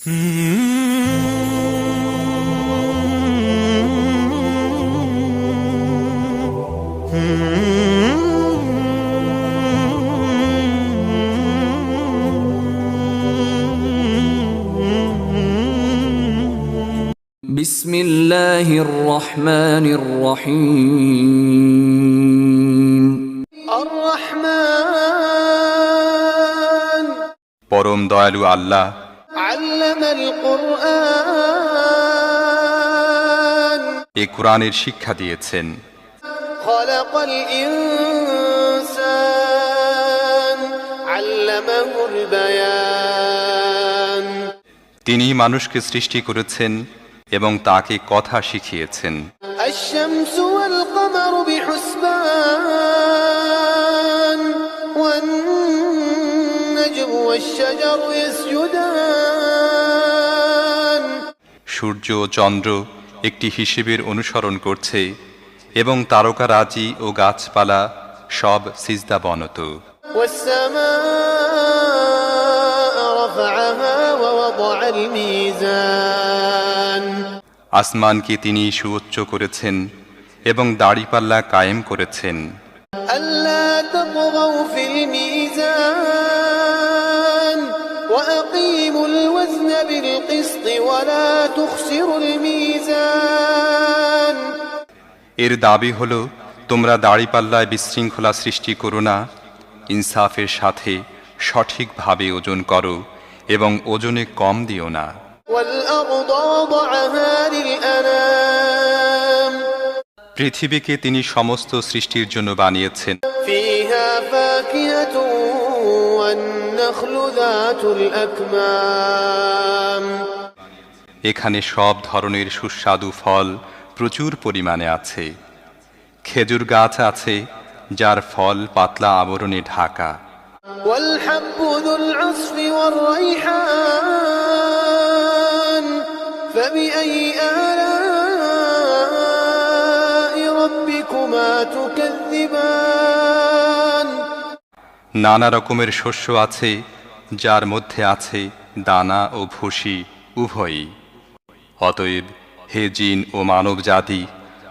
বিসমিল্লাহির রহমানির রহিম। আর রহমান, পরম দয়ালু আল্লাহ আল্লামাল কুরআন, এ কুরআনের শিক্ষা দিয়েছেন। খলাকাল ইনসান, আল্লামাহুল বায়ান। তিনি মানুষকে সৃষ্টি করেছেন এবং তাকে কথা শিখিয়েছেন। আশ-শামসু ওয়াল কমারু বিহুসবান, ওয়ান-নাজমু ওয়াশ-শাজারু ইয়াসজুদান। সূর্য ও চন্দ্র একটি হিসেবের অনুসরণ করছে এবং তারকারাজি ও গাছপালা সব সিজদাবনত। ওয়াস-সামাআ রাফআহা ওয়া ওয়াদাআল মিজান। আসমানকে তিনি সুউচ্চ করেছেন এবং দাড়িপাল্লা কায়েম করেছেন। আল্লা তাতগাউ ফিল মিজান ওয়া আকিমুল ওয়াজনা বিল কিসত ওয়া লা তুখসিরুল মিজান। এর দাবি হলো, তোমরা দাড়িপাল্লায় বিশৃঙ্খলা সৃষ্টি করো না, ইনসাফের সাথে সঠিকভাবে ওজন করো এবং ওজনে কম দিও না। পৃথিবীকে তিনি সমস্ত সৃষ্টির জন্য বানিয়েছেন। এখানে সব ধরনের সুস্বাদু ফল প্রচুর পরিমাণে আছে। খেজুর গাছ আছে যার ফল পাতলা আবরণে ঢাকা। নানা রকমের শস্য আছে যার মধ্যে আছে দানা ও ভুসি উভয়ই। অতএব হে জিন ও মানব জাতি,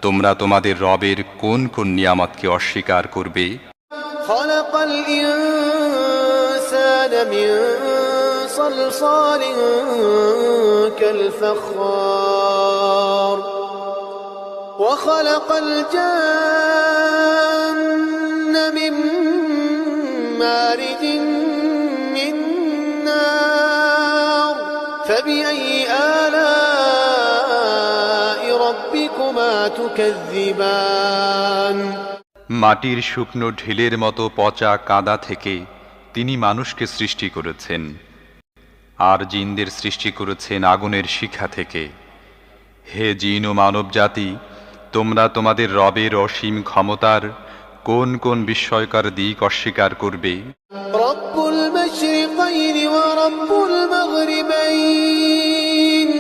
তোমরা তোমাদের রবের কোন কোন নিয়ামতকে অস্বীকার করবে? খলাকাল ইনসানা মিন সালসালিন কাল ফখর ওয়া খলাকাল জান্না মিন মারিজিন মিন নার ফাবিআইয়ি আলা'i রাব্বিকুমা তুকাযযিবান। মাটির শুকনো ঢিলের মতো পচা কাদা থেকে তিনি মানুষকে সৃষ্টি করেছেন, আর জিনদের সৃষ্টি করেছেন আগুনের শিখা থেকে। হে জিন ও মানব জাতি, তোমরা তোমাদের রবের অসীম ক্ষমতার কোন কোন বিস্ময়কর দিক অস্বীকার করবে? রব্বুল মাশরিকাইনি ওয়া রব্বুল মাগরিবাইন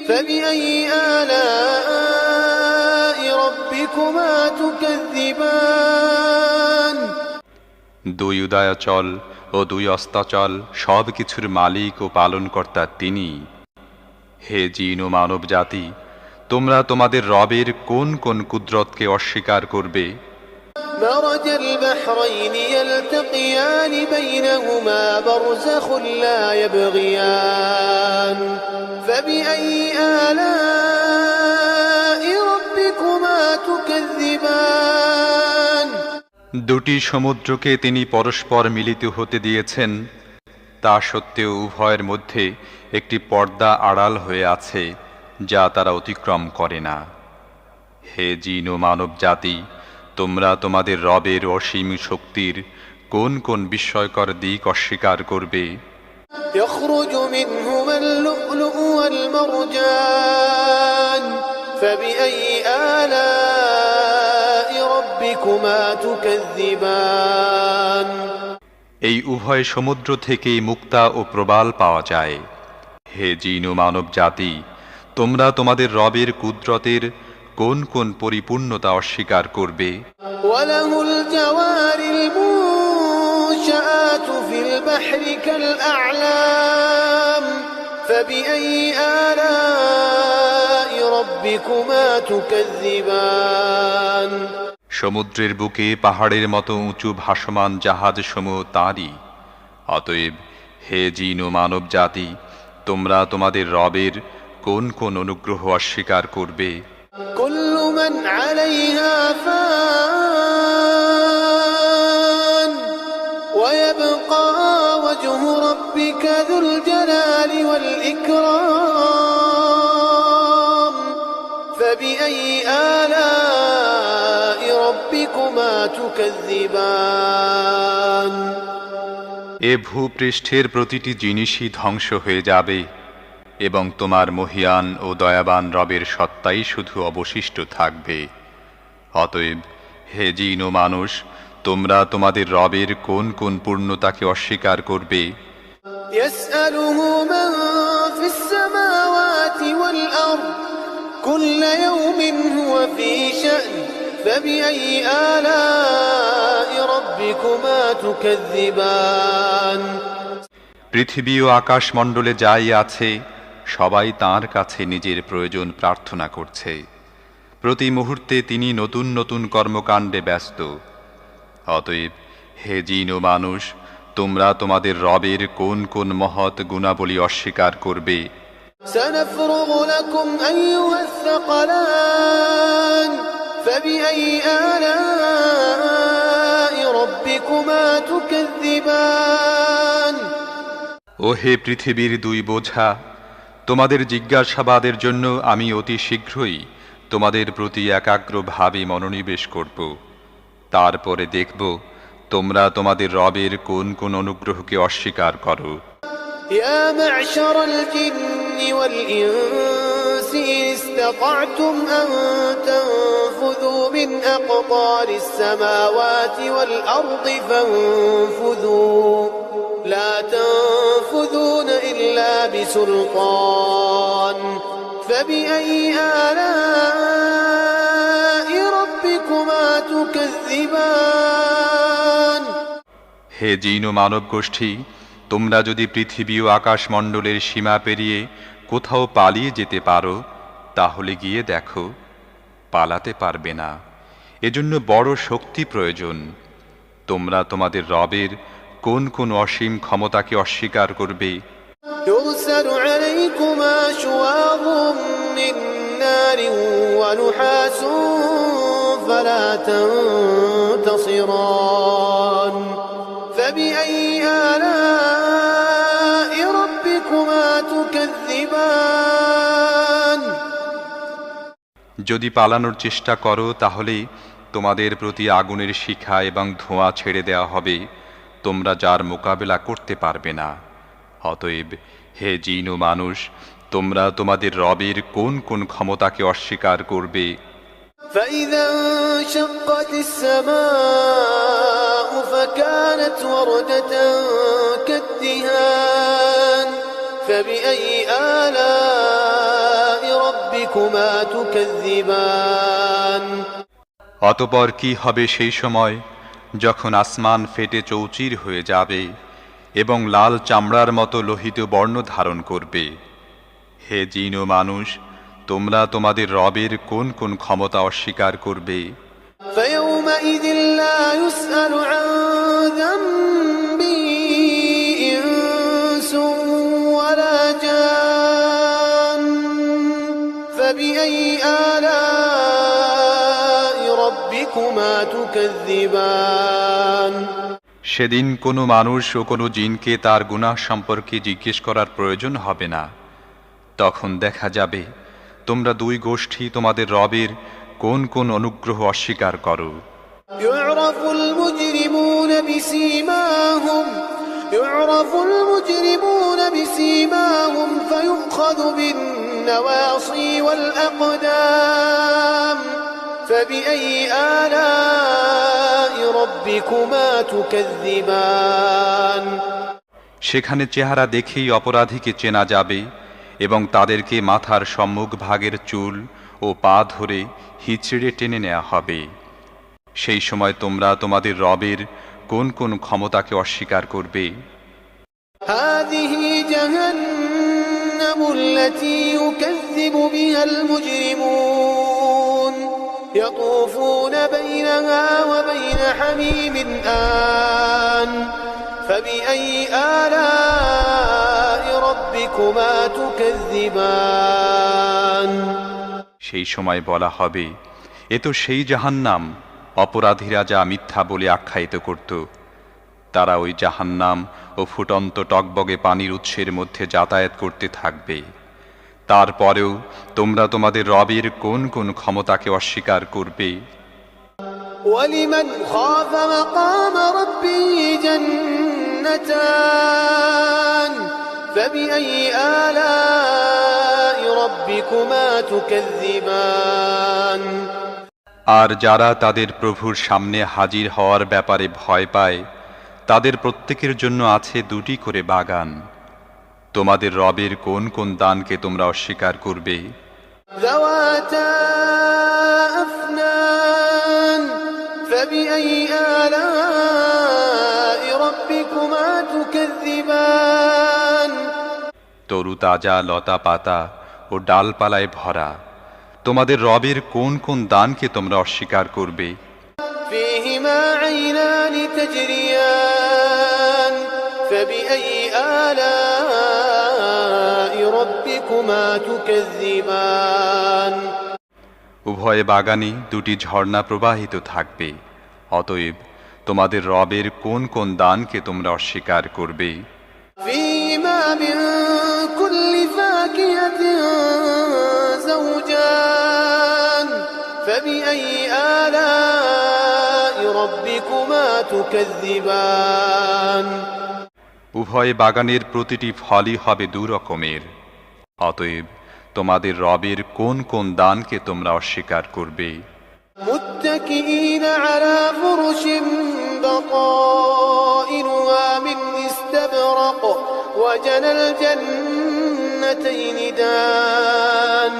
ফাবিআইয়ি আলা'i রাব্বিকুমা তুকাযযিবান। দুই উদয়াচল ও দুই অস্তাচল সব কিছুর মালিক ও পালনকর্তা তিনি। হে জিন ও মানব জাতি, তোমরা তোমাদের রবের কোন কোন কুদরতকে অস্বীকার করবে? مرج البحرين يلتقيان بينهما برزخ لا يبغيان فبأي آلاء ربكما تكذبان। দুটি সমুদ্রকে তিনি পরস্পর মিলিত হতে দিয়েছেন, তা সত্ত্বেও উভয়ের মধ্যে একটি পর্দা আড়াল হয়ে আছে যা তারা অতিক্রম করে না। হে জিন ও মানব জাতি, তোমরা তোমাদের রবের অসীম শক্তির কোন কোন বিস্ময়কর দিক অস্বীকার করবে? يخرج منهما اللؤلؤ والمرجان فبأي آلاء ربكما تكذبان। এই উভয় সমুদ্র থেকেই মুক্তা ও প্রবাল পাওয়া যায়। হে জিন ও মানব জাতি, তোমরা তোমাদের রবের কুদরতের কোন কোন পরিপূর্ণতা অস্বীকার করবে? ওয়ালাহুল জাওয়ারিল মুনশাআতু ফিল বাহরি কাল আ'লাম فبأي آلاء ربكما تكذبان সমুদ্রের বুকে পাহাড়ের মতো উঁচু ভাসমান জাহাজসমূহ তাঁরই। অতএব হে জিন ও মানব জাতি, তোমরা তোমাদের রবের কোন কোন অনুগ্রহ অস্বীকার করবে? كل من عليها فان ويبقى وجه ربك ذو الجلال والإكرام فبأي آلاء ربكما تكذبان এ ভূপৃষ্ঠের প্রতিটি জিনিসই ধ্বংস হয়ে যাবে এবং তোমার মহিয়ান ও দয়াবান রবের সত্তাই শুধু অবশিষ্ট থাকবে। অতএব হে জিন ও মানুষ, তোমরা তোমাদের রবের কোন কোন পূর্ণতাকে অস্বীকার করবে? يسأله من في السماوات والأرض كل يوم هو في شأن فبأي آلاء ربكما تكذبان পৃথিবী ও আকাশমণ্ডলে যাই আছে সবাই তাঁর কাছে নিজের প্রয়োজন প্রার্থনা করছে। প্রতি মুহূর্তে তিনি নতুন নতুন কর্মকাণ্ডে ব্যস্ত। অতএব হে জিন ও মানুষ, তোমরা তোমাদের রবের কোন কোন মহৎ গুণাবলী অস্বীকার করবে? سنفرغ لكم أيها الثقلان فبأي آلاء ربكما تكذبان ও হে পৃথিবীর দুই বোঝা, তোমাদের জিজ্ঞাসাবাদের জন্য আমি অতি শীঘ্রই তোমাদের প্রতি একাগ্রভাবে মনোনিবেশ করব। তারপরে দেখব তোমরা তোমাদের রবের কোন কোন অনুগ্রহকে অস্বীকার করো। يا معشر الجن والإنس إن استطعتم أن تنفذوا من أقطار السماوات والأرض فانفذوا لا تنفذون إلا بسلطان فبأي آلاء ربكما تكذبان হে জিন ও মানব গোষ্ঠী, তোমরা যদি পৃথিবী ও আকাশমণ্ডলের সীমা পেরিয়ে কোথাও পালিয়ে যেতে পারো তাহলে গিয়ে দেখো, পালাতে পারবে না। এজন্য বড় শক্তি প্রয়োজন। তোমরা তোমাদের রবের কোন কোন অসীম ক্ষমতাকে অস্বীকার করবে? يرسل عليكما شواظ من نار ونحاس فلا تنتصران فبأي آلاء ربكما تكذبان যদি পালানোর চেষ্টা করো তাহলে তোমাদের প্রতি আগুনের শিখা এবং ধোঁয়া ছেড়ে দেওয়া হবে, তোমরা যার মোকাবেলা করতে পারবে না। অতএব হে জিন ও মানুষ, তোমরা তোমাদের রবের কোন কোন ক্ষমতাকে অস্বীকার করবে? فإذا انشقت السماء فكانت وردة كالدهان فبأي آلاء ربكما تكذبان অতঃপর কি হবে সেই সময় যখন আসমান ফেটে চৌচির হয়ে যাবে এবং লাল চামড়ার মতো লোহিত বর্ণ ধারণ করবে? হে জিন ও মানুষ, তোমরা তোমাদের রবের কোন কোন ক্ষমতা অস্বীকার করবে? فيومئذ لا يسأل عن ذنبه إنس ولا جان فبأي آلاء ربكما تكذبان সেদিন কোনো মানুষ ও কোনো জিনকে তার গুনাহ সম্পর্কে জিজ্ঞেস করার প্রয়োজন হবে না। তখন দেখা যাবে তোমরা দুই গোষ্ঠী তোমাদের রবের কোন কোন অনুগ্রহ অস্বীকার করো। يعرف المجرمون بسيماهم فيؤخذ بالنواصي والأقدام فبأي آلاء ربكما تكذبان সেখানে চেহারা দেখেই অপরাধীকে চেনা যাবে এবং তাদেরকে মাথার সম্মুখ ভাগের চুল ও পা ধরে হিচড়ে টেনে নেওয়া হবে। সেই সময় তোমরা তোমাদের রবের কোন কোন ক্ষমতাকে অস্বীকার করবে? هذه جهنم التي يكذب بها المجرمون يطوفون بينها وبين حميم آن فبأي آلاء ربكما تكذبان সেই সময় বলা হবে, এ তো সেই জাহান্নাম অপরাধীরা যা মিথ্যা বলে আখ্যায়িত করত। তারা ওই জাহান্নাম ও ফুটন্ত টকবগে পানির উৎসের মধ্যে যাতায়াত করতে থাকবে। তারপরেও তোমরা তোমাদের রবের কোন কোন ক্ষমতাকে অস্বীকার করবে? ولمن خاف مقام ربه جنتان فبأي آلاء ربكما تكذبان আর যারা তাদের প্রভুর সামনে হাজির হওয়ার ব্যাপারে ভয় পায়, তাদের প্রত্যেকের জন্য আছে দুটি করে বাগান। তোমাদের রবের কোন কোন দানকে তোমরা অস্বীকার করবে? ذواتا أفنان فبأي آلاء ربكما تكذبان তরু তাজা লতা পাতা ও ডালপালায় ভরা তোমাদের রবের কোন কোন দানকে তোমরা অস্বীকার করবে? فيهما عينان تجريان فبأي آلاء ربكما تكذبان উভয় বাগানে দুটি ঝর্ণা প্রবাহিত থাকবে। অতএব তোমাদের রবের কোন কোন দানকে তোমরা অস্বীকার করবে? فيهما من كل فاكهة زوجان فبأي آلاء ربكما تكذبان উভয় বাগানের প্রতিটি ফলই হবে দু রকমের। অতএব তোমাদের রবের কোন কোন দানকে তোমরা অস্বীকার করবে? متكئين على فرش بطائنها من استبرق وجنى الجنتين دان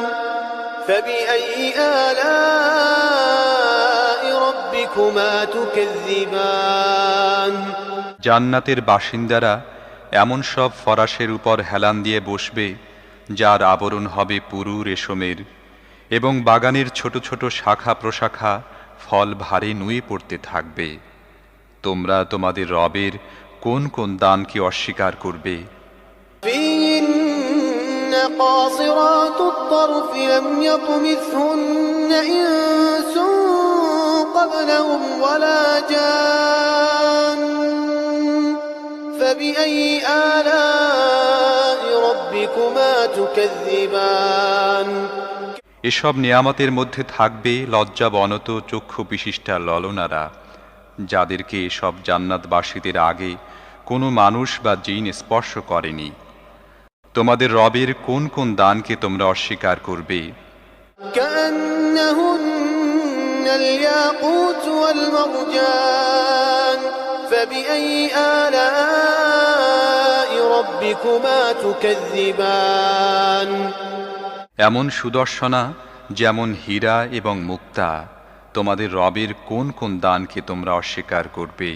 فبأي آلاء ربكما تكذبان জান্নাতের বাসিন্দারা এমন সব ফরাশের উপর হেলান দিয়ে বসবে যার আবরণ হবে পুরু রেশমের, এবং বাগানের ছোট ছোট শাখা প্রশাখা ফল ভারে নুয়ে পড়তে থাকবে। তোমরা তোমাদের রবের কোন কোন দানকে অস্বীকার করবে? فيهن قاصرات الطرف لم يطمثهن إنس قبلهم ولا جان فبأي آلاء ربكما تكذبان এসব নিয়ামতের মধ্যে থাকবে লজ্জাবনত চক্ষু বিশিষ্টা ললনারা, যাদেরকে এসব জান্নাতবাসীদের আগে কোনো মানুষ বা জিন স্পর্শ করেনি। তোমাদের রবের কোন কোন দানকে তোমরা অস্বীকার করবে? كأنهن الياقوت والمرجان فبأي آلاء ربكما تكذبان এমন সুদর্শনা যেমন হীরা এবং মুক্তা, তোমাদের রবের কোন কোন দানকে তোমরা অস্বীকার করবে?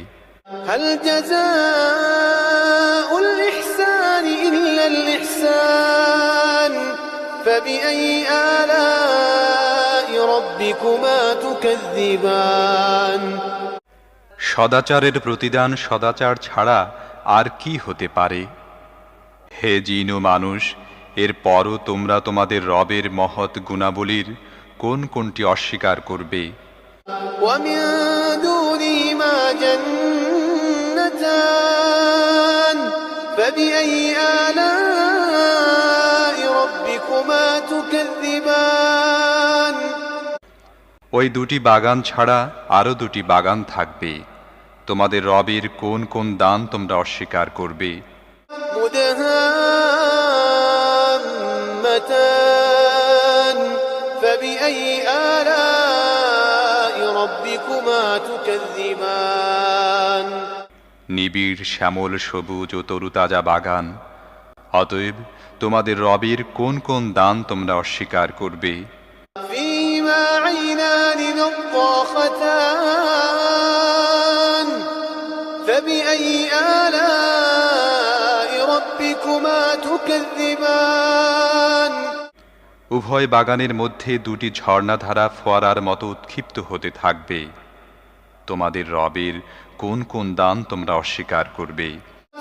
هل جزاء الإحسان إلا الإحسان فبأي آلاء ربكما تكذبان সদাচারের প্রতিদান সদাচার ছাড়া আর কি হতে পারে? হে জিন ও মানুষ, এর পরও তোমরা তোমাদের রবের মহৎ গুণাবলীর কোন কোনটি অস্বীকার করবে? ومن دونهما جنتان فبأي آلاء ربكما تكذبان ওই দুটি বাগান ছাড়া আরও দুটি বাগান থাকবে। তোমাদের রবের কোন কোন দান তোমরা অস্বীকার করবে? مدهامتان فبأي آلاء ربكما تكذبان নিবিড় শ্যামল সবুজ ও তরুতাজা বাগান। অতএব তোমাদের রবের কোন কোন দান তোমরা অস্বীকার করবে? فيهما عينان نضاختان فبأي آلاء ربكما ربكما تكذبان উভয় বাগানের মধ্যে দুটি ঝর্ণাধারা ফোয়ারার মতো উৎক্ষিপ্ত হতে থাকবে। তোমাদের রবের কোন কোন দান তোমরা অস্বীকার করবে?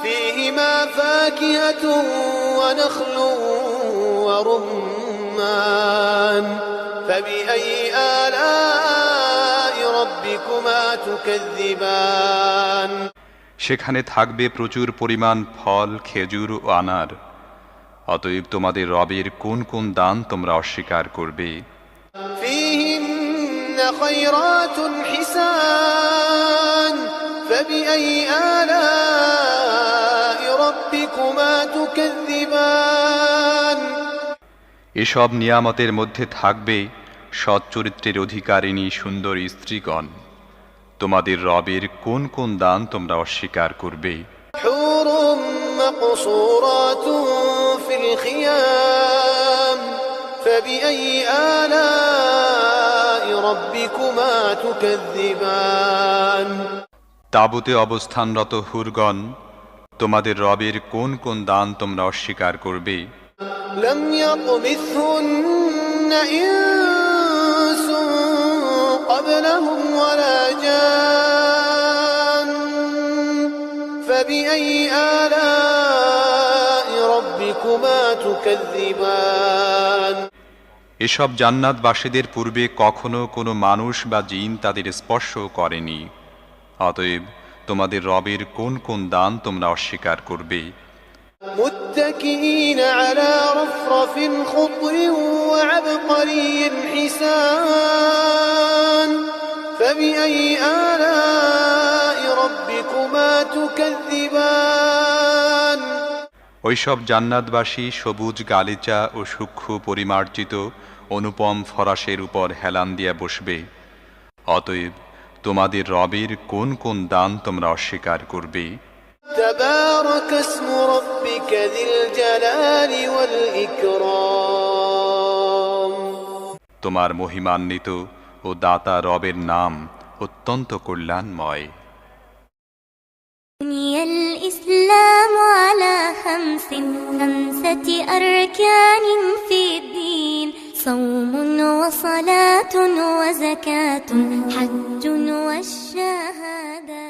فيهما فاكهة ونخل ورمان فبأي آلاء ربكما تكذبان সেখানে থাকবে প্রচুর পরিমাণ ফল, খেজুর ও আনার। অতএব তোমাদের রবের কোন কোন দান তোমরা অস্বীকার করবে? فيهن خيرات حسان فبأي آلاء ربكما تكذبان এসব নিয়ামতের মধ্যে থাকবে সৎ চরিত্রের অধিকারিণী সুন্দর স্ত্রীগণ। তোমাদের রবের কোন কোন দান তোমরা অস্বীকার করবে? حور مقصورات في الخيام فبأي آلاء ربكما تكذبان তাঁবুতে অবস্থানরত হুরগণ, তোমাদের রবের কোন কোন দান তোমরা অস্বীকার করবে? لم يطمثهن إنس قبلهم ولا جان فبأي آلاء ربكما تكذبان এসব জান্নাতবাসীদের পূর্বে কখনো কোনো মানুষ বা জিন তাদের স্পর্শ করেনি। অতএব তোমাদের রবের কোন কোন দান তোমরা অস্বীকার করবে? متكئين على رفرف خضر وعبقري حسان فبأي آلاء ربكما تكذبان ওইসব জান্নাতবাসী সবুজ গালিচা ও সূক্ষ্ম পরিমার্জিত অনুপম ফরাসের উপর হেলান দিয়া বসবে। অতএব তোমাদের রবের কোন কোন দান তোমরা অস্বীকার করবে? تبارك اسم ربك ذي الجلال والإكرام তোমার মহিমান্বিত ও দাতা রবের নাম অত্যন্ত কল্যাণময়। بني الإسلام على خمسة أركان في الدين صوم وصلاة وزكاة حج والشهادة